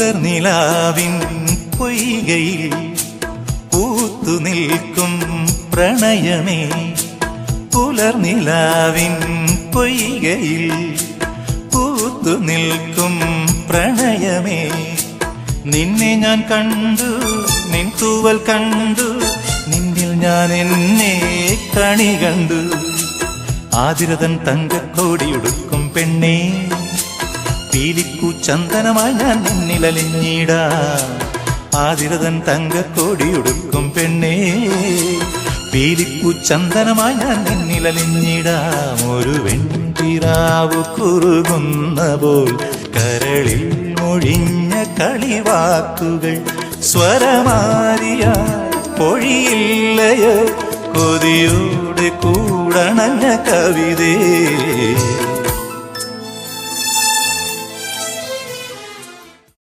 പുലർനിലാവിൻ പൊയ്കയിൽ പൂത്തു നിൽക്കും പ്രണയമേ, പുലർനിലാവിൻ പൊയ്കയിൽ പൂത്തു നിൽക്കും പ്രണയമേ. നിന്നെ ഞാൻ കണ്ടു, നിൻ തൂവൽ കണ്ടു, നിന്നിൽ ഞാൻ എന്നെ കണി കണ്ടു. ആതിരതൻ തങ്കക്കോടിയുടുക്കും പെണ്ണേ, പീലിക്കൂ ചന്ദനമായി ഞാൻ നിന്നിലലിഞ്ഞിടാ. ആതിരതൻ തങ്കക്കോടിയുടുക്കും പെണ്ണേ, പീലിക്കൂ ചന്ദനമായി ഞാൻ നിന്നിലലിഞ്ഞിടാം. ഒരു വെൺപിറാവു കുറുകുന്ന പോൽ കരളിൽ മൊഴിഞ്ഞ കളിവാക്കുകൾ സ്വരമാരിയായി പൊഴിയില്ലയോ, കൊതിയോടെ കൂടണഞ്ഞ കവിതേ.